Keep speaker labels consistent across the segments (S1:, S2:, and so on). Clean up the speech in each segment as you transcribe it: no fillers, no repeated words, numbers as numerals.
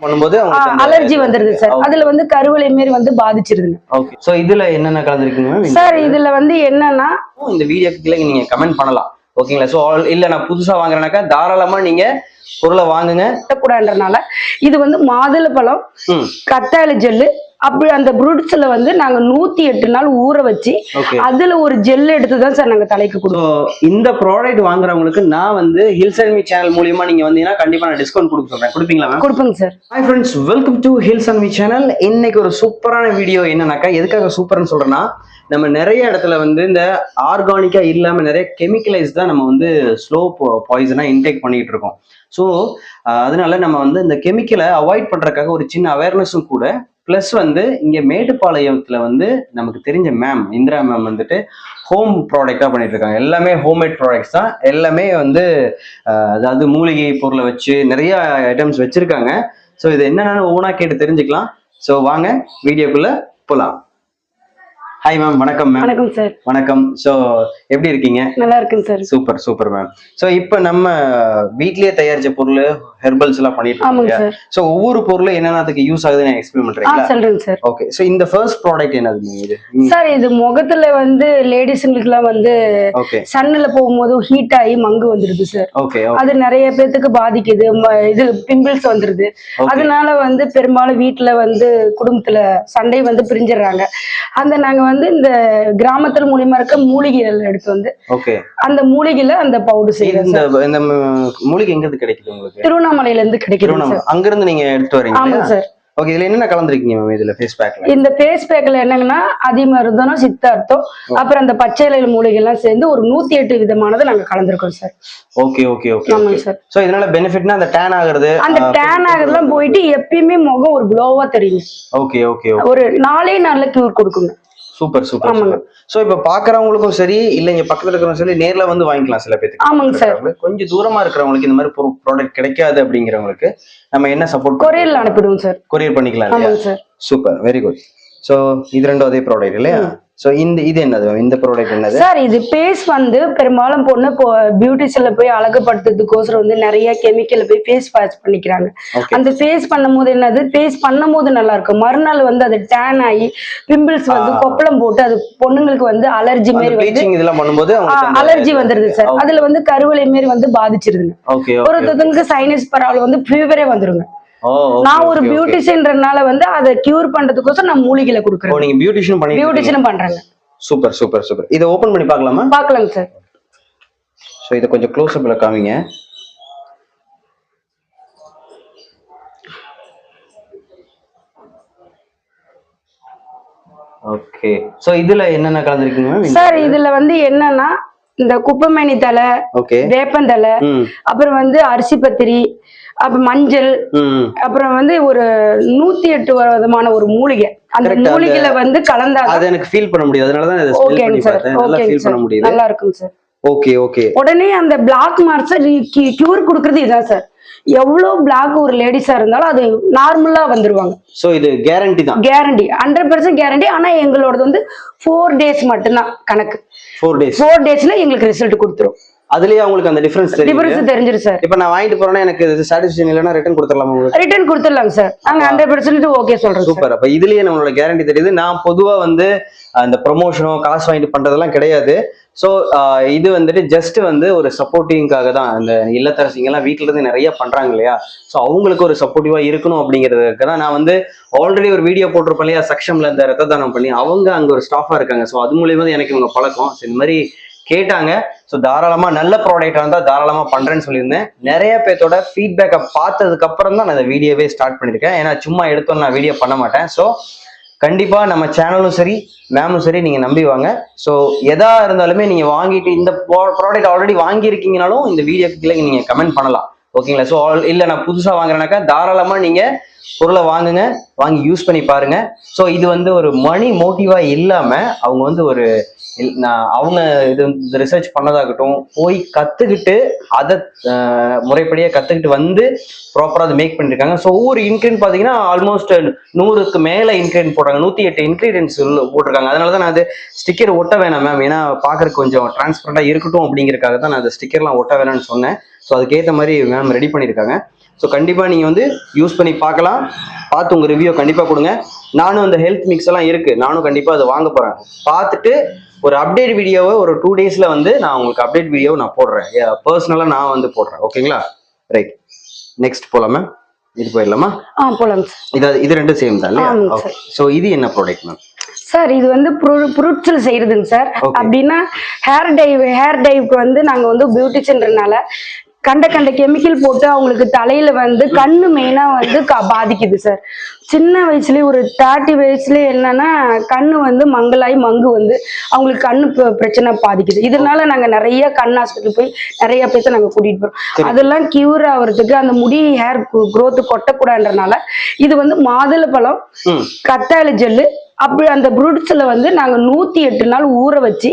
S1: பண்ணும்போது
S2: அலர்ஜி வந்துருது சார். அதுல வந்து கருவளை மாரி வந்து பாதிச்சிருதுங்க.
S1: ஓகே. சோ இதுல என்னென்ன கலந்துருக்கீங்க மேம்?
S2: சார் இதுல வந்து என்னன்னா
S1: இந்த வீடியோக்கு கீழே நீங்க கமெண்ட் பண்ணலாம். ஓகேங்களா? சோ இல்ல நான் புதுசா வாங்குறேனாக்கா தாராளமா நீங்க பொருளை வாங்குங்க.
S2: கூடாதுன்றனால இது வந்து மாதுளப்பழம், கத்தாழை ஜெல்லு, அப்படி அந்த ப்ரூட்ஸ்ல வந்து நாங்க 108 நாள் ஊற வச்சு அதுல ஒரு ஜெல் எடுத்துதான் சார் நாங்க தலைக்கு கொடுப்போம்.
S1: இந்த ப்ராடக்ட் வாங்குறவங்களுக்கு நான் வந்து ஹில்ஸ் அண்ட் மீ சேனல் மூலியமா நீங்க வந்தீங்கன்னா கண்டிப்பா நான் டிஸ்கவுண்ட் கொடுக்க சொல்றேன். கொடுப்பீங்களா மேம்?
S2: கொடுப்பேங்க sir.
S1: Hi friends, welcome to Hills and Me channel. இன்னைக்கு ஒரு சூப்பரான வீடியோ. என்னன்னாக்கா எதுக்காக சூப்பர்னு சொல்றேன்னா, நம்ம நிறைய இடத்துல வந்து இந்த ஆர்கானிக்கா இல்லாம நிறைய கெமிக்கலைஸ் தான் நம்ம வந்து ஸ்லோ பாய்சனா இன்டேக் பண்ணிட்டு இருக்கோம். ஸோ அதனால நம்ம வந்து இந்த கெமிக்கலை அவாய்ட் பண்றதுக்காக ஒரு சின்ன அவேர்னஸும் கூட. பிளஸ் வந்து இங்க மேட்டுப்பாளையத்துல வந்து நமக்கு தெரிஞ்ச மேம் இந்திரா மேம் வந்துட்டு ஹோம் ப்ராடக்டா பண்ணிட்டு இருக்காங்க. எல்லாமே ஹோம்மேட் ப்ராடக்ட்ஸ் தான். எல்லாமே வந்து அதாவது மூலிகை பொருளை வச்சு நிறைய ஐட்டம்ஸ் வச்சிருக்காங்க. ஸோ இது என்னென்னு ஒவ்வொன்றா கேட்டு தெரிஞ்சுக்கலாம். ஸோ வாங்க வீடியோக்குள்ள போலாம். ஹாய் மேம், வணக்கம் மேம்.
S2: வணக்கம் சார்.
S1: வணக்கம். ஸோ எப்படி இருக்கீங்க?
S2: நல்லா இருக்குங்க sir.
S1: Super super ma'am. So இப்போ நம்ம வீட்லயே தயாரிச்ச பொருள் ஹெர்பல்ஸ் எல்லாம் பண்ணிட்டு இருக்கோம். ஸோ ஒவ்வொரு பொருளும் என்னென்னதுக்கு யூஸ் ஆகுதுன்னு எக்ஸ்பிளைன் பண்றீங்களா?
S2: சொல்றேன் சார்.
S1: ஓகே. ஸோ இந்த ஃபர்ஸ்ட் ப்ராடக்ட் என்னது இது?
S2: சார் இது முகத்துல வந்து லேடிஸ்ங்களுக்குலாம் வந்து சன்னுல போகும்போது ஹீட் ஆகி மங்கு வந்துருது சார்.
S1: ஓகே.
S2: அது நிறைய பேத்துக்கு பாதிக்குது. இது பிம்பிள்ஸ் வந்துருது. அதனால வந்து பெரும்பாலும் வீட்டுல வந்து குடும்பத்துல சண்டை வந்து பிரிஞ்சிடறாங்க. அந்த நாங்க வந்து இந்த கிராமத்துல மூலியமா இருக்க மூலிகைகள் எடுத்து வந்து அந்த மூலிகையில அந்த பவுடர் செய்யறோம்.
S1: இந்த மூலிகை எங்க இருந்து கிடைக்குது உங்களுக்கு?
S2: திருவண்ணாமலையில இருந்து கிடைக்குது.
S1: அங்க இருந்து நீங்க எடுத்து வரீங்க?
S2: ஆமா சார்.
S1: ஓகே. இதுல என்ன கலந்துருக்கீங்க மேம்? இதுல ஃபேஸ் பேக்ல
S2: இந்த ஃபேஸ் பேக்ல என்னங்கன்னா அதிமருந்தனம், சித்தார்த்தம், அப்புறம் அந்த பச்சை இலை மூலிகை எல்லாம் சேர்ந்து ஒரு 108 விதமானதை நாங்க கலந்துருக்கோம் சார்.
S1: Okay okay okay. ஆமா சார். சோ இதனால பெனிஃபிட்னா அந்த டேன் ஆகுறது,
S2: அந்த டேன் ஆகுறதுலாம் போயிட்டு எப்பயுமே முகம் ஒரு க்ளோவா தெரியும்.
S1: Okay okay.
S2: ஒரு 4 நாள்ல கியூர் கொடுக்குங்க.
S1: Super super. சோ இப்ப பாக்குறவங்களுக்கும் சரி, இல்ல இங்க பக்கத்துல இருக்கிறவங்க சரி, நேர்ல வந்து வாங்கிக்கலாம் சில பேருக்கு.
S2: ஆமாங்க சார்.
S1: கொஞ்சம் தூரமா இருக்கிறவங்களுக்கு இந்த மாதிரி ப்ராடக்ட் கிடைக்காது அப்படிங்கிறவங்களுக்கு நம்ம என்ன சப்போர்ட்?
S2: கொரியர்ல அனுப்பிடுவோம் சார்.
S1: கொரியர் பண்ணிக்கலாம்.
S2: ஆமாங்க sir.
S1: Super, very good. So இது ரெண்டும் அதே ப்ராடக்ட் இல்லையா? சோ இது என்னது? இந்த ப்ராடக்ட் என்னது
S2: சார்? இது ஃபேஸ் வந்து பெரும்பாலும் பொண்ணு பியூட்டிஷியன்ல போய் அழகுபடுத்துறதுக்கோசரம் வந்து நிறைய கெமிக்கல் போய் ஃபேஸ் வாஷ் பண்ணிக்கிறாங்க. அந்த ஃபேஸ் பண்ணும்போது என்னது, ஃபேஸ் பண்ணும்போது நல்லா இருக்கும், மறுநாள் வந்து அது டேன் ஆகி பிம்பிள்ஸ் வந்து கொப்பளம் போட்டு அது பொண்ணுங்களுக்கு வந்து அலர்ஜி மாரி வந்து
S1: இதெல்லாம் பண்ணும்போது
S2: அலர்ஜி வந்துருது சார். அதுல வந்து கருவளை மாரி வந்து பாதிச்சிருதுங்க. ஒருத்தருக்கு சைனஸ் ப்ராப்ளம் வந்து ஃபீவரே வந்துருங்க. நான் ஒரு பியூட்டிஷியன்றனால வந்து அதை கியூர் பண்றதுக்கோசரம் நான் மூலிகையில கொடுக்குறேன்.
S1: நீங்க பியூட்டிஷியன்
S2: பண்றாங்க.
S1: Super super super. இதை ஓபன் பண்ணி பார்க்கலாமா?
S2: பார்க்கலாங்க சார்.
S1: சோ இத கொஞ்சம் க்ளோஸ் அப்ல காமிங்க. ஓகே. சோ இதுல என்னென்ன கலந்துருக்கீங்க மேம்?
S2: சார் இதுல வந்து என்னன்னா இந்த குப்பைமேனி தலை, வேப்பந்தலை, அப்புறம் வந்து அரிசி பத்திரி, அப்புறம் மஞ்சள், அப்புறம் வந்து ஒரு 108 விதமான ஒரு மூலிகை. அந்த மூலிகையில வந்து கலந்தா
S1: அது எனக்கு ஃபீல் பண்ண முடியாது. அதனால தான் இத ஸ்மெல் பண்ணி பார்த்தேன். நல்லா ஃபீல் பண்ண முடியுது.
S2: நல்லா இருக்கும் சார்.
S1: Okay okay.
S2: உடனே அந்த பிளாக் மார்க்ஸ் கியூர் கொடுக்கிறது இதான் சார். எவ்வளவு பிளாக் ஒரு லேடிஸா இருந்தாலும் அது நார்மலா வந்துருவாங்க.
S1: சோ இது கேரண்டி தான்?
S2: Guarantee, 100% guarantee. ஆனா எங்களோடது வந்து 4 டேஸ் மட்டும்தான் கணக்கு. 4 டேஸ்ல எங்களுக்கு ரிசல்ட் கொடுத்துரும்.
S1: அதுலயே உங்களுக்கு அந்த டிஃபரன்ஸ்
S2: தெரிஞ்சிரும் சார்.
S1: இப்போ நான் வாங்கிட்டு போறேன்னா எனக்கு சாட்டிஸ்ஃபேக்ஷன் இல்லனா ரிட்டர்ன் கொடுத்துறலாமா உங்களுக்கு?
S2: ரிட்டர்ன் கொடுத்துறலாம் சார். நாங்க 100% ஓகே சொல்றோம்.
S1: சூப்பர். அப்ப இதுலயே நம்மளோட கேரண்டி தெரியுது. நான் பொதுவா வந்து அந்த ப்ரமோஷனோ காசு வாங்கிட்டு பண்றதெல்லாம் கிடையாது. ஸோ இது வந்துட்டு ஜஸ்ட் வந்து ஒரு சப்போர்ட்டிங்காக தான். அந்த இல்லத்தரசிங்க எல்லாம் வீட்டுல இருந்து நிறைய பண்றாங்க இல்லையா? ஸோ அவங்களுக்கு ஒரு சப்போர்ட்டிவா இருக்கணும் அப்படிங்கிறதுக்கு தான் நான் வந்து ஆல்ரெடி ஒரு வீடியோ போட்டிருப்பேன் இல்லையா, சக்ஷம்ல இந்த ரத்த தானம் பண்ணி. அவங்க அங்க ஒரு ஸ்டாஃபா இருக்காங்க. ஸோ அது மூலியமா எனக்கு இவங்க பழக்கம். இந்த மாதிரி கேட்டாங்க. ஸோ தாராளமா நல்ல ப்ராடக்டா இருந்தால் தாராளமா பண்றேன்னு சொல்லியிருந்தேன். நிறைய பேர்த்தோட ஃபீட்பேக்கை பார்த்ததுக்கு அப்புறம் தான் நான் இந்த வீடியோவே ஸ்டார்ட் பண்ணியிருக்கேன். ஏன்னா சும்மா எடுத்தோன்னு நான் வீடியோ பண்ண மாட்டேன். ஸோ கண்டிப்பா நம்ம சேனலும் சரி மேமும் சரி நீங்க நம்பி வாங்க. ஸோ எதா இருந்தாலுமே நீங்க வாங்கிட்டு இந்த ப்ராடக்ட் ஆல்ரெடி வாங்கியிருக்கீங்கனாலும் இந்த வீடியோக்கு கீழே நீங்க கமெண்ட் பண்ணலாம். ஓகேங்களா? ஸோ இல்ல நான் புதுசா வாங்குறேனாக்கா தாராளமா நீங்க பொருளை வாங்குங்க, வாங்கி யூஸ் பண்ணி பாருங்க. ஸோ இது வந்து ஒரு மணி மோட்டிவா இல்லாம அவங்க வந்து ஒரு அவங்க இது ரிசர்ச் பண்ணதாகட்டும், போய் கத்துக்கிட்டு அதை முறைப்படியா கத்துக்கிட்டு வந்து ப்ராப்பரா அதை மேக் பண்ணிருக்காங்க. ஸோ ஒவ்வொரு இன்கிரீடியன்ட் பாத்தீங்கன்னா ஆல்மோஸ்ட் 100க்கு மேல இன்கிரீடியன்ட் போடுறாங்க. 108 இன்கிரீடியன்ஸ் போட்டிருக்காங்க. அதனாலதான் நான் அது ஸ்டிக்கர் ஒட்ட வேணாம் மேம், ஏன்னா பாக்குறதுக்கு கொஞ்சம் டிரான்ஸ்பரண்டா இருக்கட்டும் அப்படிங்கிறதுக்காக தான் நான் அந்த ஸ்டிக்கர்லாம் ஒட்ட வேணாம்னு சொன்னேன். ஸோ அதுக்கேற்ற மாதிரி மேம் ரெடி பண்ணியிருக்காங்க. ஸோ கண்டிப்பா நீங்க வந்து யூஸ் பண்ணி பார்க்கலாம், பார்த்து உங்க ரிவ்யூ கண்டிப்பா கொடுங்க. நானும் அந்த ஹெல்த் மிக்ஸ் எல்லாம் இருக்கு, நானும் கண்டிப்பா அதை வாங்க போறேன். பார்த்துட்டு ஒரு அப்டேட் வீடியோவை ஒரு 2 daysல வந்து நான் உங்களுக்கு அப்டேட் வீடியோவை நான் போடுறேன், பர்சனலா நான் வந்து போடுறேன். ஓகேங்களா? ரைட், நெக்ஸ்ட் போலாமா? இது போயிடலாமா?
S2: போலாம் சார்.
S1: இது ரெண்டும் சேம் தான் இல்லையா?
S2: ஆமாங்க
S1: ஓகே. ஸோ இது என்ன ப்ராடக்ட் மேம்?
S2: சார் இது வந்து ஃப்ரூட்ஸ்ல செய்யறதுங்க சார். அப்படின்னா ஹேர் டைவுக்கு வந்து நாங்க வந்து பியூட்டிஷியன்றனால கண்ட கெமிக்கல் போட்டு அவங்களுக்கு தலையில வந்து கண்ணு மெயினா வந்து பாதிக்குது சார். சின்ன வயசுலயே ஒரு 30 வயசுலயே என்னன்னா கண்ணு வந்து மங்கலாய் மங்கு வந்து அவங்களுக்கு கண்ணு பிரச்சனை பாதிக்குது. இதனால நாங்க நிறைய கண் ஹாஸ்பிட்டல் போய் நிறைய பேர்த்த நாங்க கூட்டிட்டு போறோம். அதெல்லாம் கியூர் ஆகுறதுக்கு அந்த முடி ஹேர் குரோத் கொட்டக்கூடாதுன்றனால இது வந்து மாதுளப்பழம், கத்தாழை ஜெல்லு, அப்படி அந்த ஃப்ரூட்ஸ்ல வந்து நாங்க 108 நாள் ஊற வச்சு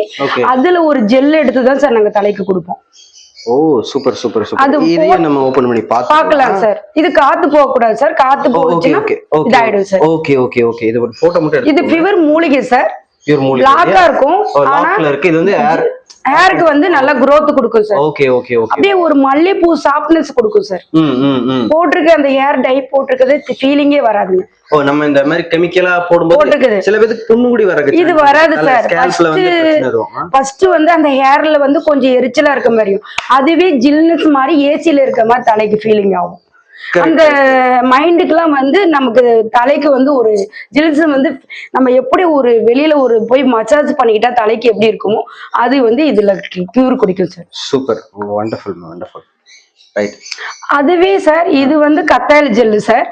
S2: அதுல ஒரு ஜெல் எடுத்துதான் சார் நாங்க தலைக்கு கொடுப்போம்.
S1: ஓ சூப்பர் சூப்பர் சூப்பர். இதையும் நம்ம ஓபன் பண்ணி பார்க்கலாம்
S2: சார். இது காத்து போக கூடாது சார், காத்து போச்சுன்னா இதாயிடும் சார்.
S1: Okay okay okay. இது ஒரு போட்டோ மட்டும் எடுத்து.
S2: இது பியூர் மூலிகை சார், பியூர் மூலிகை லாக்கா இருக்கும்.
S1: லாக்ல இருக்கு. இது வந்து
S2: ஹேருக்கு வந்து நல்ல growth கொடுக்கும் சார்.
S1: Okay okay okay.
S2: அப்படியே ஒரு மல்லிப்பூ சாஃப்ட்னஸ் கொடுக்கும் சார். போட்டிருக்க அந்த ஹேர் டை போட்டிருக்கிறது ஃபீலிங்கே வராதுங்க.
S1: ஓ நம்ம இந்த மாதிரி கெமிக்கலா போடும்போது சில பேருக்கு புண்ணுகுடி வரது.
S2: இது வராது சார். ஃபர்ஸ்ட் வந்து அந்த ஹேர்ல வந்து கொஞ்சம் எரிச்சலா இருக்க மாதிரியும், அதுவே ஜில்னஸ் மாதிரி ஏசில இருக்க மாதிரி தலைக்கு ஃபீலிங் ஆகும். அந்த மைண்டுக்கெல்லாம் வந்து நமக்கு தலைக்கு வந்து ஒரு ஜில்ஸ் வந்து நம்ம எப்படி ஒரு வெளியில ஒரு போய் மசாஜ் பண்ணிக்கிட்டா தலைக்கு எப்படி இருக்குமோ அது வந்து இதுல கியூர் குடிக்கும் sir.
S1: Super, wonderful wonderful. Right.
S2: அதுவே சார் இது வந்து கத்தாழை ஜெல்லு சார்.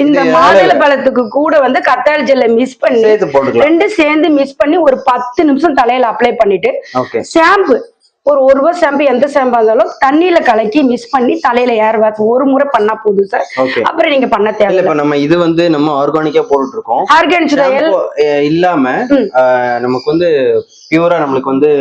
S2: இந்த மாதுளை பழத்துக்கு கூட வந்து கத்தாழை ஜெல்லை மிக்ஸ் பண்ணி ரெண்டும் சேர்ந்து மிக்ஸ் பண்ணி ஒரு 10 நிமிஷம் தலையில அப்ளை பண்ணிட்டு ஷாம்பு ஒரு ரூபாய் ஷாம்பு எந்த ஷாம்பா இருந்தாலும் தண்ணியில கலக்கி மிக்ஸ் பண்ணி தலையில ஏர் வாஷ் ஒரு முறை பண்ணா போதும் சார். அப்புறம் நீங்க பண்ண தேவை.
S1: இப்ப நம்ம இது வந்து நம்ம ஆர்கானிக்கா போட்டுட்டு இருக்கோம்.
S2: ஆர்கானிக்
S1: இல்லாம நமக்கு வந்து பியூரா நம்மளுக்கு வந்து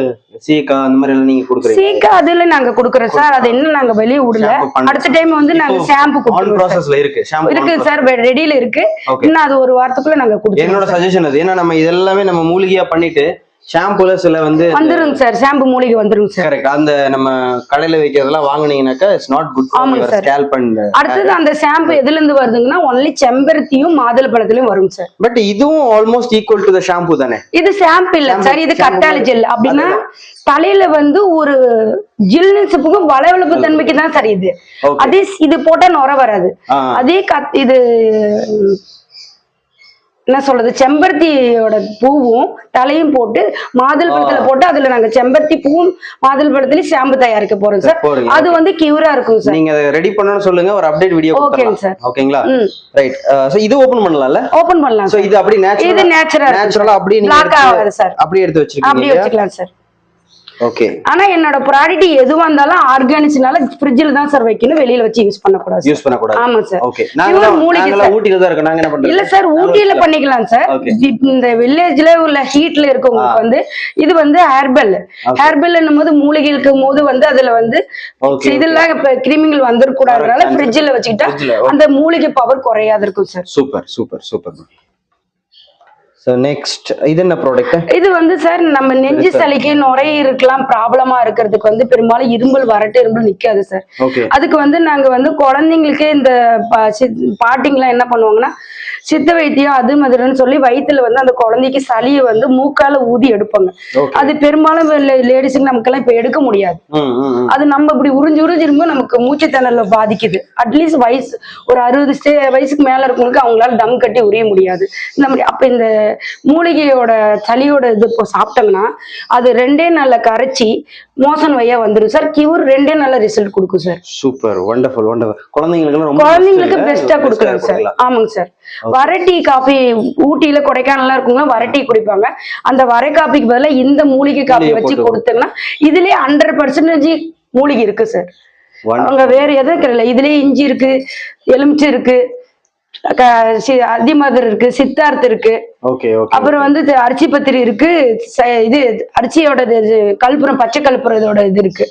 S1: சீக்கா அந்த மாதிரி எல்லாம் நீங்க கொடுக்குறீங்க.
S2: சீக்கா அதுல நாங்க கொடுக்குறோம் சார். அது என்ன நாங்க வெளியே விடல. அடுத்த டைம் வந்து நாங்க ஷாம்பு கொடுக்குறோம்.
S1: ப்ராசஸ்ல இருக்கு, ஷாம்பு
S2: இருக்கு சார், ரெடியில இருக்கு. இன்னும் அது ஒரு வாரத்துக்குள்ள நாங்க கொடுப்போம்.
S1: என்னோட சஜஷன் அது. ஏன்னா நம்ம இதெல்லாமே நம்ம மூலிகையா பண்ணிட்டு ஷாம்புல சில வந்து
S2: வந்துருங்க சார், ஷாம்பு மூலிகை வந்துருங்க சார்.
S1: கரெக்ட். அந்த நம்ம கடையில வைக்கிறதெல்லாம் வாங்குனீங்கன்னாக்கா it's not good for your scalp. And
S2: அடுத்து அந்த ஷாம்பு எதுல இருந்து வருதுங்கன்னா ஒன்லி செம்பருத்தியும் மாதுளை பழத்திலயும் வருங்க சார்.
S1: பட் இதுவும் almost equal to the shampoo தானே?
S2: இது ஷாம்பு இல்ல சார், இது கத்தாழை ஜெல். அப்படின்னா தலையில வந்து ஒரு ஜில்னஸுக்கும் வளவளப்பு தன்மைக்கு தான் சார் இது. அதே இது போட்டா நுர வராது. அதே இது என்ன சொல்றது, செம்பருத்தியோட பூவும் தலையும் போட்டு மாதுளை பழத்துல போட்டு அதுல நாங்க செம்பருத்தி பூவும் மாதுளை பழத்துலயும் ஷாம்பு தயாரிக்க போறோம் சார். அது வந்து கியூரா இருக்கும் சார்.
S1: நீங்க ரெடி பண்ணனும் சொல்லுங்க, ஒரு அப்டேட் வீடியோ
S2: ஓகேங்க சார்.
S1: ஓகேங்களா? ரைட். சோ இது ஓபன் பண்ணலாம்ல?
S2: ஓபன் பண்ணலாம்.
S1: சோ இது அப்படியே
S2: இது நேச்சுரலா
S1: அப்படியே நீங்க
S2: லாக் ஆகாது சார்.
S1: அப்படியே எடுத்து வச்சிருக்கீங்க.
S2: அப்படியே வச்சுக்கலாம் சார்.
S1: ஓகே.
S2: ஆனா என்னோட ப்ராடக்ட் எதுவா இருந்தாலும் ஆர்கானிக்னால ஃப்ரிட்ஜ்ல தான் சார் வைக்கணும், வெளியில வச்சு யூஸ் பண்ண கூடாது. ஆமா சார்.
S1: ஓகே. நாங்க ஊட்டில தான் இருக்கோம். நாங்க என்ன பண்றோம்?
S2: இல்ல சார், ஊட்டில பண்ணிக்கலாம் சார். இந்த வில்லேஜ்ல உள்ள ஹீட்ல இருக்கவங்களுக்கு வந்து இது வந்து ஹேர்பெல் என்னும்போது மூலிகை இருக்கும் போது வந்து அதுல வந்து இதெல்லாம் இப்ப கிருமிகள் வந்துடக்கூடாதுனால ஃப்ரிட்ஜ்ல வச்சுக்கிட்டா அந்த மூலிகை பவர் குறையாது இருக்கும் sir.
S1: Super super super. So next இது என்ன ப்ராடக்ட்? இது
S2: வந்து சார் நம்ம நெஞ்சு சளிக்கு நுரையீரலுக்குலாம் ப்ராப்ளமா இருக்கிறதுக்கு வந்து பெரும்பாலும் இரும்பல் இரும்பல் நிக்காது சார். அதுக்கு வந்து நாங்க வந்து குழந்தைங்களுக்கு இந்த பாட்டிங்கெல்லாம் என்ன பண்ணுவாங்கன்னா சித்த வைத்தியம் அது மாதிரின்னு சொல்லி வயிற்றுல வந்து அந்த குழந்தைக்கு சளியை வந்து மூக்கால ஊதி எடுப்பாங்க. அது பெரும்பாலும் லேடிஸுக்கு நமக்கெல்லாம் இப்ப எடுக்க முடியாது. அது நம்ம இப்படி உறிஞ்சு இருக்கும்போது நமக்கு மூச்சு திணறல பாதிக்குது. அட்லீஸ்ட் வயசு ஒரு 60 வயசுக்கு மேல இருக்கவங்களுக்கு அவங்களால தம் கட்டி உரிய முடியாது. இந்த மாதிரி அப்ப இந்த மூலிகையோட சளியோட இது இப்போ சாப்பிட்டோம்னா அது 2 நாள்ல கரைச்சி மோசன் வழியா வந்துடும் சார். கியூர் 2 நாள்ல ரிசல்ட் கொடுக்கும் சார்.
S1: Super, wonderful wonderful.
S2: குழந்தைங்களுக்கு பெஸ்டா கொடுக்கலாம் சார். ஆமாங்க சார். வரட்டி காஃபி ஊட்டியில கொடைக்கானல்லாம் இருக்குங்க, வரட்டி குடிப்பாங்க. அந்த வரை காப்பிக்கு பதிலா இந்த மூலிகை காஃபி வச்சு கொடுத்தோம்னா இதுலயே 100% மூலிகை இருக்கு சார். அவங்க வேற எதுவும் கிடையாது. இதுலயே இஞ்சி இருக்கு, எலுமிச்சை இருக்கு, அதிமதுர் இருக்கு, சித்தார்த்து இருக்கு, அப்புறம் வந்து அரிசி பத்திரி இருக்கு, இது அரிசியோட கல்புரம் பச்சை கல்புரம் இதோட இது இருக்கு.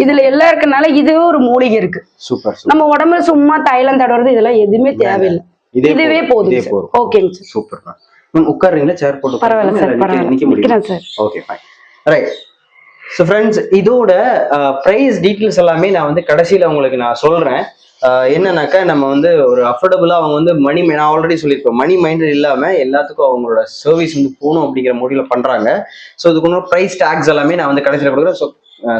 S2: இதுல எல்லாம் இருக்கனால இதுவே ஒரு மூலிகை இருக்கு. நம்ம உடம்புல சும்மா தைலம் தடவுறது இதெல்லாம் எதுவுமே தேவையில்லை. இதுவே போதும். ஓகேங்க சார்.
S1: சூப்பர். உட்காருங்களா, சேர் போட்டு?
S2: பரவாயில்ல சார், பரவாயில்ல sir.
S1: Okay fine. Right. So friends, இதோட ப்ரைஸ் டீட்டெயில்ஸ் எல்லாமே நான் வந்து கடைசியில் உங்களுக்கு நான் சொல்கிறேன். என்னன்னாக்கா நம்ம வந்து ஒரு அஃபோர்டபுளா அவங்க வந்து நான் ஆல்ரெடி சொல்லியிருப்பேன், மணி மைண்டட் இல்லாம எல்லாத்துக்கும் அவங்களோட சர்வீஸ் வந்து போகணும் அப்படிங்கிற முடிவுல பண்றாங்க. ஸோ இதுக்கு இன்னும் ப்ரைஸ் டேக்ஸ் எல்லாமே நான் வந்து கடைசியில் கொடுக்குறேன். ஸோ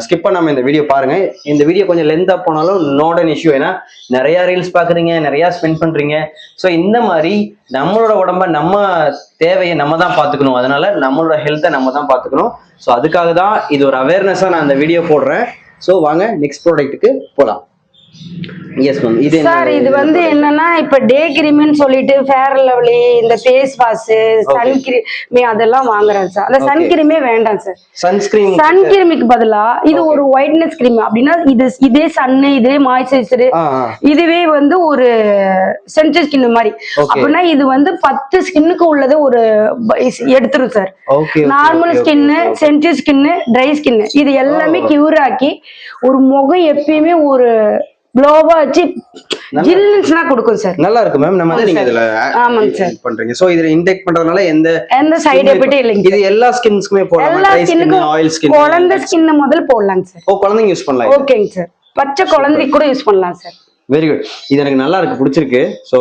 S1: ஸ்கிப் பண்ணாம இந்த வீடியோ பாருங்க. இந்த வீடியோ கொஞ்சம் லென்த்தா போனாலும் நாட் அன் இஷ்யூ. ஏன்னா நிறைய ரீல்ஸ் பாக்குறீங்க, நிறைய ஸ்பெண்ட் பண்றீங்க. ஸோ இந்த மாதிரி நம்மளோட உடம்ப நம்ம தேவையை நம்ம தான் பார்த்துக்கணும். அதனால நம்மளோட ஹெல்த்தை நம்ம தான் பார்த்துக்கணும். ஸோ அதுக்காக தான் இது ஒரு அவேர்னஸா நான் இந்த வீடியோ போடுறேன். ஸோ வாங்க நெக்ஸ்ட் ப்ராடக்ட்டுக்கு போகலாம். Yes ma'am. இது
S2: சார் இது வந்து என்னன்னா இப்ப டே கிரீம்னு சொல்லிட்டு ஃபேர் லவ்லி, இந்த ஃபேஸ் வாஷ், சன் கிரீம் அதெல்லாம் வாங்குறேன் சார். அந்த சன் கிரீமே வேண்டாம் சார். சன் கிரீமுக்கு பதிலா இது ஒரு ஒயிட்னஸ் கிரீம் அப்படின்னா இதே சன்னு, இதே மாய்ஸ்சரைசர், இதுவே வந்து ஒரு சென்சிட்டிவ் ஸ்கின் மாதிரி அப்படின்னா இது வந்து 10 ஸ்கின்னுக்கு உள்ளது ஒரு எடுத்துரும் sir. Normal skin, sensitive skin, try skin இது எல்லாமே கியூர் ஆக்கி ஒரு முகம் எப்பயுமே ஒரு க்ளோவா வச்சு ஜில்லுன்னா கொடுக்கும் சார்.
S1: நல்லா இருக்கு மேம். நம்ம நீங்க இதுல பண்றீங்க. சோ இதுல இன்டேக் பண்றதுனால எந்த
S2: சைடு எஃபெக்ட் இல்லைங்க.
S1: இது எல்லா ஸ்கின்ஸ்க்குமே போடலாம்.
S2: எல்லா ஸ்கின்னுக்கும், ஆயில் ஸ்கின், குழந்தை ஸ்கின் முதல்ல போடலாம் சார்.
S1: ஓ, குழந்தைங்க யூஸ் பண்ணலாம்.
S2: ஓகேங்க சார். பச்சை குழந்தைக்கு கூட யூஸ் பண்ணலாம் சார்.
S1: Very good. இது எனக்கு நல்லா இருக்கு, பிடிச்சிருக்கு. சோ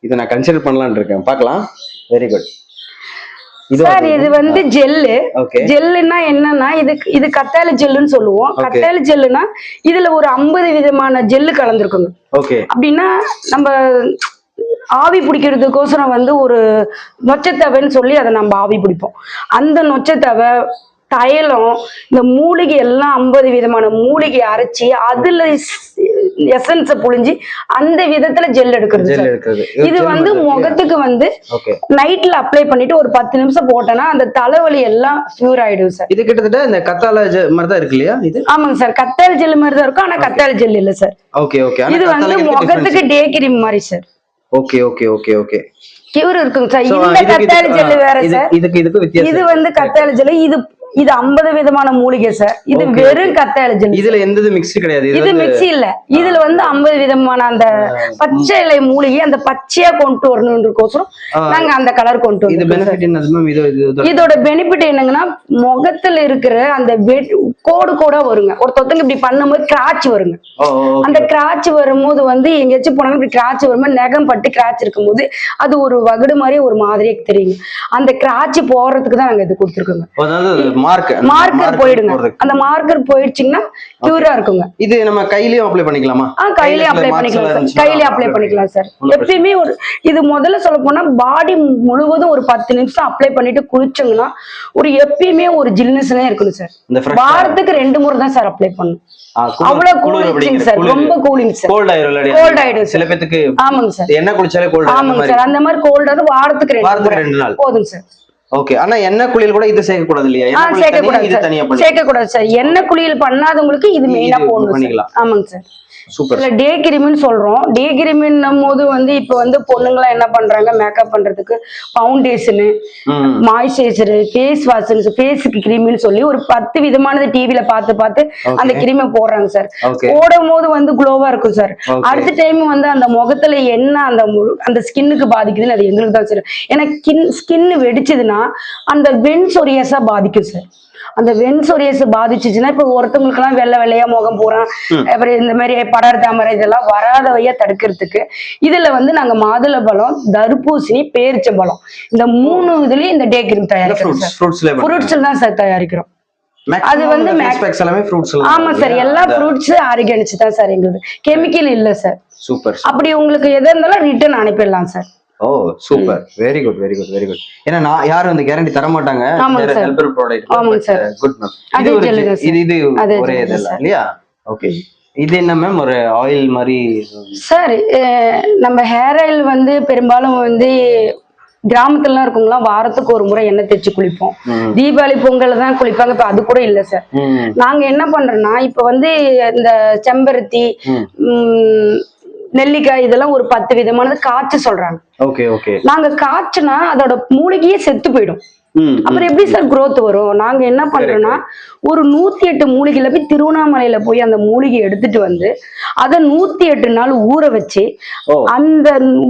S1: இத நான் கன்சிடர் பண்ணலாம்னு இருக்கேன். பார்க்கலாம். Very good.
S2: சார் இது வந்து ஜெல்லு. ஜெல்லுன்னா என்னன்னா இது கத்தாழை ஜெல்லுன்னு சொல்லுவோம். கத்தாழை ஜெல்லுனா இதுல ஒரு 50 விதமான ஜெல்லு கலந்துருக்குங்க. அப்படின்னா நம்ம ஆவி பிடிக்கிறதுக்கோசரம் வந்து ஒரு நொச்சத்தவைன்னு சொல்லி அதை நம்ம ஆவி பிடிப்போம். அந்த நொச்சத்தவை, தைலம், இந்த மூலிகை எல்லாம் 50 விதமான மூலிகை அரைச்சி அதுல எசன்ஸ புழிஞ்சு அந்த விதத்துல ஜெல் எடுக்கிறது. இது வந்து முகத்துக்கு வந்து நைட்ல அப்ளை பண்ணிட்டு ஒரு 10 நிமிஷம் போட்டோம்னா அந்த தலைவலி எல்லாம் கியூர் ஆயிடும் சார்.
S1: இது கிட்டத்தட்ட இந்த கத்தாழை மாதிரி தான் இருக்கு இல்லையா? இது ஆமாங்க
S2: சார். கத்தாழை ஜெல் மாதிரி தான் இருக்கும். ஆனா கத்தாழை ஜெல் இல்ல சார். இது வந்து முகத்துக்கு டே கிரீம் மாதிரி சார். கியூர் இருக்குங்க சார். இந்த கத்தாழை ஜெல் வேற சார். இது வந்து கத்தாழை ஜெல். இது 50 விதமான மூலிகை சார். இது வெறும் கத்தாழை ஜெல்.
S1: இதுல எந்த மிக்ஸ் கிடையாது.
S2: இது மிக்ஸ் இல்ல. இதுல வந்து 50 விதமான அந்த பச்சை இலை மூலிகை அந்த பச்சையா கொண்டு வரணும்ன்றதுக்கோசரம் நாங்க அந்த கலர் கொண்டு வரோம். இதோட பெனிஃபிட் என்னங்கன்னா முகத்துல இருக்கிற அந்த கோடு வருங்க. ஒருத்தங்க இப்படி பண்ணும்போது கிராச் வருங்க. அந்த கிராச் வரும்போது வந்து எங்கேயாச்சும் போனாலும் இப்படி கிராச் வரும்போது நகம் பட்டு கிராச் இருக்கும்போது அது ஒரு வகுடு மாதிரி ஒரு மாதிரியே தெரியுங்க. அந்த கிராச் போறதுக்கு தான் நாங்க இது கொடுத்துருக்கோங்க. மார்க்கர் போயிடுங்க. அந்த மார்க்கர் போயிடுச்சுன்னா கியூரா இருக்குங்க.
S1: இது நம்ம கையிலயும் அப்ளை பண்ணிக்கலாமா?
S2: கையிலயும் அப்ளை பண்ணிக்கலாம். கையிலயும் அப்ளை பண்ணிக்கலாம் சார். எப்பயுமே ஒரு இது முதல்ல சொல்ல போனா பாடி முழுவதும் ஒரு 10 நிமிஷம் அப்ளை பண்ணிட்டு குளிச்சோம்னா ஒரு எப்பயுமே ஒரு ஜில்னஸ்னே இருக்கணும் சார். வாரத்துக்கு 2 முறை தான் சார் அப்ளை பண்ணணும். அவ்வளவு கூலிங் சார். ரொம்ப கூலிங் சார். கோல்ட் ஆயிடும் சில பேருக்கு. ஆமாங்க சார். என்ன குளிச்சாலே கோல்ட். ஆமாங்க சார். அந்த மாதிரி கோல்ட் வாரத்துக்கு 2 நாள் போதும் சார்.
S1: ஓகே. ஆனா எண்ணெய் குளியல் கூட இது சேர்க்க கூடாது இல்லையா?
S2: சேர்க்க கூடாது சார். எண்ணெய் குளியல் பண்ணாதவங்களுக்கு இது மெயினா பண்ணிக்கலாம். ஆமாங்க சார். சூப்பர். டே கிரீம்னு சொல்றோம். டே கிரீம்னும் போது வந்து இப்ப வந்து பொண்ணுங்களா என்ன பண்றாங்க, மேக்கப் பண்றதுக்கு பவுண்டேஷனு, மாய்ஸ்சரைசர், ஃபேஸ் வாஷ், ஃபேஸுக்கு கிரீம்னு சொல்லி ஒரு 10 விதமானது டிவில பார்த்து அந்த கிரீமை போடுறாங்க சார். போடும் போது வந்து குளோவா இருக்கும் சார். அடுத்த டைம் வந்து அந்த முகத்துல என்ன அந்த ஸ்கின்னுக்கு பாதிக்குதுன்னு அது எங்களுக்கு தான் சார். ஏன்னா ஸ்கின் வெடிச்சதுன்னா அந்த வென்சோரியஸா பாதிக்கும் சார். அந்த வென்சோரியஸ் பாதிச்சுச்சுன்னா இப்ப ஒருத்தவங்களுக்கு எல்லாம் வெள்ளையா முகம் போறான், அப்புறம் இந்த மாதிரி படர் தாமரை இதெல்லாம் வராதவையா தடுக்கிறதுக்கு இதுல வந்து நாங்க மாதுளை பழம், தர்பூசணி, பேரிச்சம்பழம் இந்த 3 இதுலயும் இந்த டே கிரீம் தயாரிக்கிறோம் சார். ஃப்ரூட்ஸ்ல தான் சார் தயாரிக்கிறோம். அது வந்து ஆமா சார். எல்லா ஃப்ரூட்ஸ் ஆர்கானிக்ஸ் தான் சார். எங்களுக்கு கெமிக்கல் இல்ல சார். சூப்பர். அப்படி உங்களுக்கு எது இருந்தாலும் ரிட்டர்ன் அனுப்பிடலாம் சார்.
S1: ஓ சூப்பர். Very good. ஏன்னா நான் யாரும் அந்த கேரண்டி தர மாட்டாங்க. Helper product. Good ma'am. இது ஒரே இதெல்லாம் இல்லையா? ஓகே. இது என்ன மேம் ஒரு ஆயில் மாதிரி
S2: சார்? நம்ம ஹேர் ஆயில் வந்து பெரும்பாலும் வந்து கிராமத்துலாம் இருக்குங்களா வாரத்துக்கு ஒரு முறை எண்ணெய் தேய்ச்சி குளிப்போம். தீபாவளி பொங்கல் தான் குளிப்பாங்க. இப்ப அது கூட இல்ல சார். நாங்க என்ன பண்றோம்னா இப்ப வந்து இந்த செம்பருத்தி, நெல்லிக்காய் இதெல்லாம் ஒரு 10 விதமானது காய்ச்ச சொல்றாங்க. நாங்க காய்ச்சினா அதோட மூலிகையே செத்து போயிடும். அப்புறம் எப்படி சார் growth வரும்? நாங்க என்ன பண்றோம்னா ஒரு 108 மூலிகையில போய் திருவண்ணாமலையில போய் அந்த மூலிகை எடுத்துட்டு வந்து அதை 108 நாள் ஊற வச்சு அந்த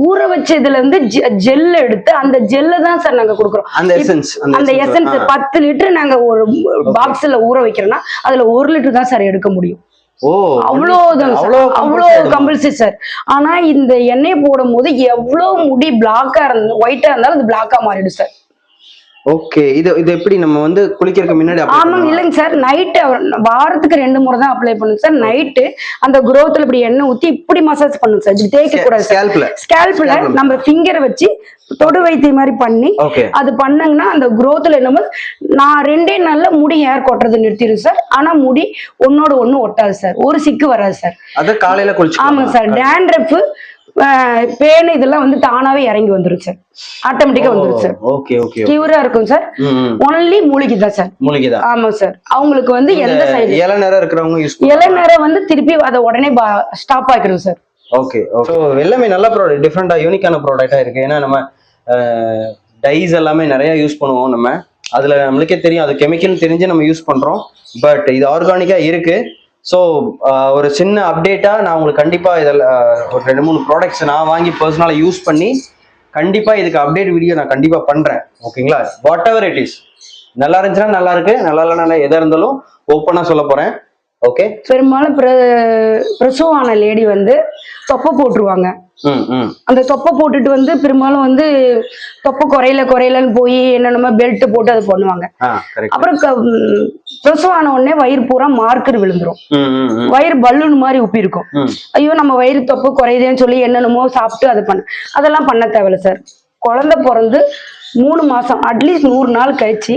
S2: ஊற வச்சதுல இருந்து ஜெல் எடுத்து அந்த ஜெல்ல தான் சார் நாங்க கொடுக்குறோம். அந்த எசன்ஸ் 10 லிட்டர் நாங்க ஒரு பாக்ஸ்ல ஊற வைக்கிறோம்னா அதுல 1 லிட்டர் தான் சார் எடுக்க முடியும்.
S1: ஓ
S2: அவ்வளோ கம்பல்சரி சார். ஆனா இந்த எண்ணெய் போடும் போது எவ்வளவு முடி பிளாக்கா இருந்து ஒயிட்டா இருந்தாலும் அது பிளாக்கா மாறிடும் சார்.
S1: ஓகே, இது எப்படி நம்ம வந்து குளிக்கிறதுக்கு முன்னாடி
S2: ஆமாங்க. இல்லைங்க சார், நைட்டு வாரத்துக்கு 2 முறை தான் அப்ளை பண்ணுங்க சார். நைட்டு அந்த குரோத்ல இப்படி எண்ணெய் ஊத்தி இப்படி மசாஜ் பண்ணுங்க சார். இப்படி தேய்க்க கூடாது. ஸ்கேல்ப்ல நம்ம ஃபிங்கரை வச்சு தொடு வைத்திய மாதிரி பண்ணி அது பண்ணங்கன்னா அந்த குரோத்ல என்னமோ நான் 2 நாள்ல முடி ஹேர் கொட்டுறது நிறுத்திடும் சார். ஆனா முடி ஒன்னோட ஒண்ணு ஒட்டாது சார், ஒரு சிக்கு வராது சார்.
S1: அது காலையில குளிச்சு.
S2: ஆமாங்க சார். டேண்ட்ரஃப் பேன் இதெல்லாம் வந்து தானாவே இறங்கி வந்துரும் சார், ஆட்டோமேட்டிக்கா வந்துரும் சார்.
S1: ஓகே ஓகே,
S2: கியூரா இருக்கும் சார். ஒன்லி மூலிகை தான் சார். மூலிகை தான். ஆமா சார். அவங்களுக்கு வந்து எந்த சைடு
S1: இளநரை இருக்கிறவங்க யூஸ்
S2: இளநரை வந்து திருப்பி அதை உடனே ஸ்டாப் ஆக்கிடும் சார்.
S1: ஓகே. ஸோ எல்லாமே நல்ல ப்ராடக்ட், டிஃப்ரெண்டா யூனிக்கான ப்ராடக்டா இருக்கு. ஏன்னா நம்ம டைஸ் எல்லாமே நிறைய யூஸ் பண்ணுவோம். நம்ம அதுல நம்மளுக்கே தெரியும் அது கெமிக்கல் தெரிஞ்சு நம்ம யூஸ் பண்றோம். பட் இது ஆர்கானிக்கா இருக்கு. ஸோ ஒரு சின்ன அப்டேட்டாக நான் உங்களுக்கு கண்டிப்பாக இதில் ஒரு 2-3 ப்ராடக்ட்ஸ் நான் வாங்கி பர்சனலாக யூஸ் பண்ணி கண்டிப்பாக இதுக்கு அப்டேட் வீடியோ நான் கண்டிப்பாக பண்ணுறேன். ஓகேங்களா? வாட் எவர் இட் இஸ், நல்லா இருந்துச்சுன்னா நல்லா இருக்கு, நல்லா இல்லைன்னா எதாக இருந்தாலும் ஓப்பனாக சொல்ல போகிறேன். ஓகே.
S2: பெரும்பாலும் பிரசவான லேடி வந்து தொப்பை போட்டுருவாங்க. அந்த தொப்பை போட்டுட்டு வந்து பெரும்பாலும் வந்து தொப்பை குறையலன்னு போய் என்னென்னமோ பெல்ட் போட்டு அது பண்ணுவாங்க. அப்புறம் பிரசவான உடனே வயிறு பூரா மார்க்கர் விழுந்துரும், வயிறு பலூன் மாதிரி உப்பி இருக்கும். ஐயோ நம்ம வயிறு தொப்பை குறையுதேன்னு சொல்லி என்னென்னமோ சாப்பிட்டு அது அதெல்லாம் பண்ண தேவையில்ல சார். குழந்தை பிறந்து 3 மாசம் அட்லீஸ்ட் 100 நாள் கழிச்சு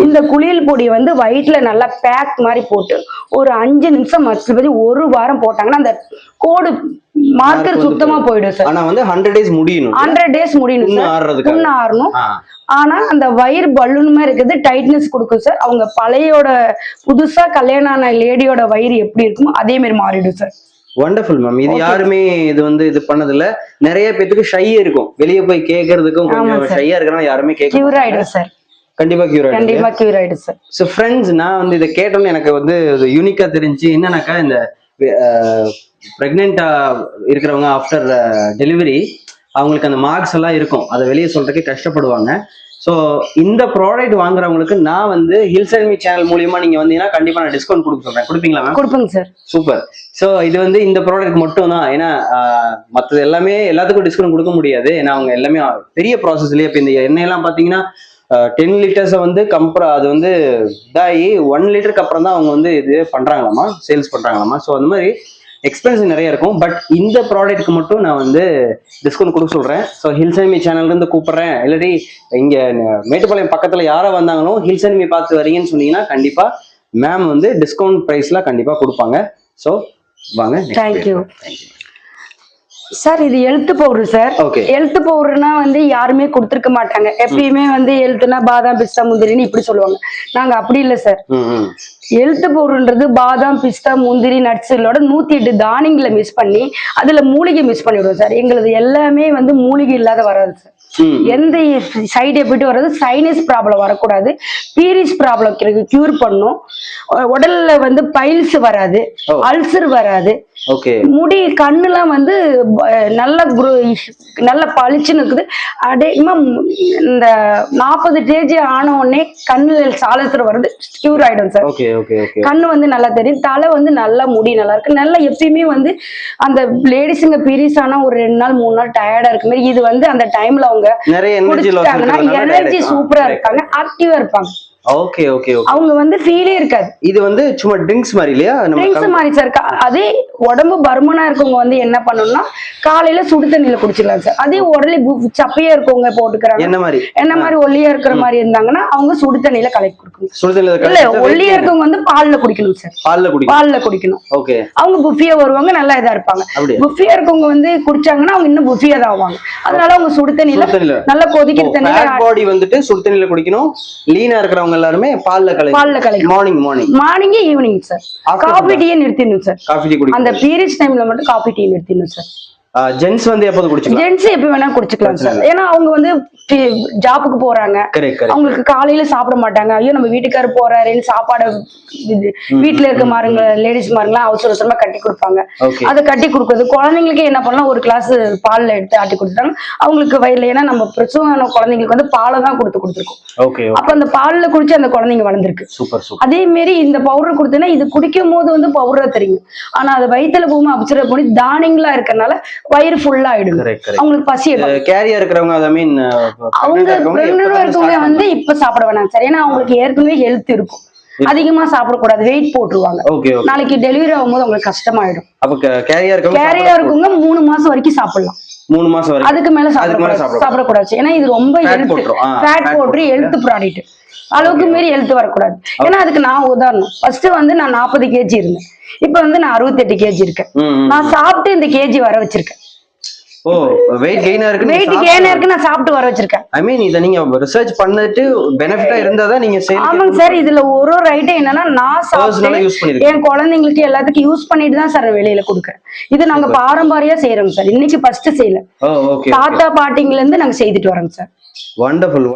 S2: இந்த குளியல் பொடியை வந்து வயிற்றுல நல்லா பேக் மாதிரி போட்டு ஒரு 5 நிமிஷம் மற்றபடி 1 வாரம் போட்டாங்கன்னா அந்த கோடு மார்க்கர் சுத்தமா போயிடும் சார்.
S1: ஆனா வந்து 100 டேஸ் முடியணும்.
S2: 100 டேஸ் முடியணும் சார். புண்ணு ஆறணும். ஆனா அந்த வயிறு பலூனுமே இருக்குது, டைட்னஸ் கொடுக்கும் சார். அவங்க பழையோட புதுசா கல்யாணம் ஆன லேடியோட வயிறு எப்படி இருக்குமோ அதே மாதிரி மாறிடும் சார்.
S1: Wonderful ma'am. இது யாருமே இது பண்ணதில்ல. நிறைய பேத்துக்கு ஷை இருக்கும், வெளியே போய் கேட்கறதுக்கும் கொஞ்சம் ஷையா இருக்கிறனால யாருமே கேட்க.
S2: கியூர் ஆயிடும் சார்.
S1: கண்டிப்பா கியூர் ஆயிடும்.
S2: கண்டிப்பா கியூர் ஆயிடும் சார்.
S1: ஸோ ஃப்ரெண்ட்ஸ், நான் வந்து இதை கேட்டோன்னு எனக்கு வந்து யூனிக்கா தெரிஞ்சு என்னன்னாக்கா, இந்த பிரெக்னெண்டா இருக்கிறவங்க ஆஃப்டர் டெலிவரி அவங்களுக்கு அந்த மார்க்ஸ் எல்லாம் இருக்கும், அதை வெளியே சொல்றதுக்கு கஷ்டப்படுவாங்க. ஸோ இந்த ப்ராடக்ட் வாங்குறவங்களுக்கு நான் வந்து ஹில்ஸ் அண்ட் மீ சேனல் மூலியமா நீங்க வந்தீங்கன்னா கண்டிப்பா நான் டிஸ்கவுண்ட் கொடுக்க சொல்றேன். கொடுப்பீங்களா மேம்?
S2: கொடுப்பேங்க சார்.
S1: சூப்பர். ஸோ இது வந்து இந்த ப்ராடக்ட் மட்டும் தான். ஏன்னா மற்றது எல்லாமே எல்லாத்துக்கும் டிஸ்கவுண்ட் கொடுக்க முடியாது. ஏன்னா அவங்க எல்லாமே பெரிய ப்ராசஸ்லயே. இப்போ இந்த எண்ணெயெல்லாம் பார்த்தீங்கன்னா 10 லிட்டர்ஸை வந்து அது வந்து இதாகி 1 லிட்டருக்கு அப்புறம் தான் அவங்க வந்து இது பண்றாங்களாமா, சேல்ஸ் பண்றாங்களாமா. ஸோ அந்த மாதிரி எக்ஸ்பென்சிவ் நிறைய இருக்கும். பட் இந்த ப்ராடக்ட்க்கு மட்டும் நான் வந்து டிஸ்கவுண்ட் கொடுக்க சொல்றேன். ஸோ ஹில்ஸ் அண்ட் மீ சேனல்ல இருந்து கூப்பிடுறேன். இல்லாட்டி இங்க மேட்டுப்பாளையம் பக்கத்துல யாரா வந்தாங்களோ ஹில்ஸ் அண்ட் மீ பார்த்து வரீங்கன்னு சொன்னீங்கன்னா கண்டிப்பா மேம் வந்து டிஸ்கவுண்ட் பிரைஸ்ல கண்டிப்பா கொடுப்பாங்க. ஸோ வாங்க.
S2: Thank you sir. இது எழுத்து பவுடர் சார். எழுத்து பவுடர்னா வந்து யாருமே கொடுத்துருக்க மாட்டாங்க. எப்பயுமே வந்து எழுத்துனா பாதாம் பிஸ்தா முந்திரின்னு இப்படி சொல்லுவாங்க. நாங்க அப்படி இல்லை சார். எழுத்து பவுடர்ன்றது பாதாம் பிஸ்தா முந்திரி நட்ஸுகளோட 108 தானியங்களை மிஸ் பண்ணி அதுல மூலிகை மிஸ் பண்ணிவிடுவோம் சார். எங்களது எல்லாமே வந்து மூலிகை இல்லாத வராது சார். எந்த சைடு எஃபெக்ட் வராது. சைனஸ் ப்ராப்ளம் வரக்கூடாது, பீரிஸ் ப்ராப்ளம் கியூர் பண்ணும், உடல்ல வந்து பைல்ஸ் வராது, அல்சர் வராது, முடி கண்ணுலாம் வந்து நல்ல பளிச்சுன்னு இருக்குது. அடேமா இந்த 40 ஸ்டேஜ் ஆன உடனே கண்ணுல சாலத்துல வருது, கியூர் ஆயிடும் சார். கண்ணு வந்து நல்லா தெரியும், தலை வந்து நல்லா முடி நல்லா இருக்கு. நல்லா எப்பயுமே வந்து அந்த லேடிஸுங்க பீரியட்ஸ் ஆனா ஒரு 2 நாள் 3 நாள் டயர்டா இருக்கு மாதிரி இது வந்து அந்த டைம்ல அவங்க எனர்ஜி சூப்பரா இருக்காங்க, ஆக்டிவா இருப்பாங்க.
S1: Okay okay.
S2: அவங்க வந்து ஃபீலே இருக்காது.
S1: இது வந்து சும்மா ட்ரிங்க்ஸ் மாதிரி இல்லையா?
S2: ட்ரிங்க்ஸ் மாதிரி சார். அதே உடம்பு பருமனா இருக்கவங்க வந்து என்ன பண்ணணும்னா காலையில சுடு தண்ணியில குடிச்சிடலாம் சார். அதே உடலே சப்பையா இருக்கவங்க போட்டுக்கிறாங்க, என்ன மாதிரி ஒல்லியா இருக்கிற மாதிரி இருந்தாங்கன்னா அவங்க சுடு தண்ணியில கலக்கி குடிக்கணும். சுடு தண்ணியில இல்ல, ஒல்லியா இருக்கவங்க வந்து பால்ல குடிக்கணும் சார். பால்ல குடிக்கணும். ஓகே. அவங்க புஃபியா வருவாங்க, நல்லா இதா இருப்பாங்க. புஃபியா இருக்கவங்க வந்து குடிச்சாங்கன்னா அவங்க இன்னும் புஃபியா தான் ஆவாங்க. அதனால அவங்க சுடு தண்ணியில நல்லா கொதிக்கிற தண்ணியில பாடி வந்துட்டு சுடு தண்ணியில குடிக்கணும். லீனா இருக்கிறவங்க எல்லாரும் பால்ல கலக்கி morning evening sir. Coffee tea நிறுத்திடணும் சார். அந்த பீரியட்ஸ் டைம்ல மட்டும் காபி டீ நிறுத்திடணும் சார்.
S1: ஜென்ஸ் வந்து எப்போது குடிச்சுக்கலாம்?
S2: ஜென்ஸ் எப்ப வேணா குடிச்சுக்கலாம் சார். ஏன்னா அவங்க வந்து ஜாப்புக்கு போறாங்க, அவங்களுக்கு காலையில சாப்பிட மாட்டாங்க. ஐயோ நம்ம வீட்டுக்காரர் போறாருன்னு சாப்பாடு வீட்டுல இருக்க மாருங்க லேடிஸ் மாருங்களாம் அவசர அவசரமா கட்டி கொடுப்பாங்க. அதை கட்டி கொடுக்குறது குழந்தைங்களுக்கு என்ன பண்ணலாம், ஒரு கிளாஸ் பால்ல எடுத்து ஆட்டி கொடுத்துட்டாங்க அவங்களுக்கு வயல்ல. ஏன்னா நம்ம பிரசவமான குழந்தைங்களுக்கு வந்து பாலை தான் கொடுத்துருக்கோம். அப்ப அந்த பால்ல குடிச்சு அந்த குழந்தைங்க வளர்ந்துருக்கு. அதே மாரி இந்த பவுடர் கொடுத்தேன்னா இது குடிக்கும் போது வந்து பவுடரா தெரியும், ஆனா அது வயிற்றுல போகும்போது அப்சர்வ் பண்ணி தானியங்களா இருக்கறனால வயிறு ஃபுல்லா ஆயிடும், அவங்களுக்கு பசி எடுக்கும்.
S1: கேரியா இருக்கிறவங்க ஐ மீன்
S2: அவங்க இருக்கவங்க வந்து இப்ப சாப்பிட வேணாம் சார். ஏன்னா அவங்களுக்கு ஏற்கனவே ஹெல்த் இருக்கும், அதிகமா சாப்பிடக்கூடாது, வெயிட் போட்டுருவாங்க. நாளைக்கு டெலிவரி ஆகும்போது அவங்களுக்கு கஷ்டமாயிடும்.
S1: அப்ப கேரியா
S2: இருக்கவங்க 3 மாசம் வரைக்கும் சாப்பிடலாம்.
S1: 3 மாசம் வரைக்கும்
S2: அதுக்கு மேல சாப்பிடக்கூடாது. ஏன்னா இது ரொம்ப ஃபேட் போட்டு ஹெல்த் ப்ராடக்ட், அளவுக்கு மீறி ஹெல்த் வரக்கூடாது. ஏன்னா அதுக்கு நான் உதாரணம், ஃபர்ஸ்ட் வந்து நான் 40 kg இருந்தேன், இப்ப வந்து நான் 68 kg இருக்கேன். நான் சாப்பிட்டு இந்த கேஜி வர வச்சிருக்கேன்.
S1: ஓ, வெயிட் கெய்னா
S2: இருக்கு நான் சாப்பிட்டு வர வச்சிருக்கேன்.
S1: ஐ மீன் இத நீங்க ரிசர்ச் பண்ணிட்டு பெனிஃபிட்டா இருந்தா நீங்க செய்யலாம்.
S2: ஆமாங்க சார். இதுல ஒரு ரைட் என்னன்னா நான் சாப்பிட்டு என் குழந்தைங்களுக்கு எல்லாத்துக்கும் யூஸ் பண்ணிட்டு தான் சார் வெளியில கொடுக்குறேன். இது நாங்க பாரம்பரியா செய்யறோம் சார். இன்னைக்கு ஃபர்ஸ்ட் செய்யல, தாத்தா பாட்டிங்கல இருந்து நாங்க செய்துட்டு வரோங்க சார்.
S1: வண்டர்ஃபுல்.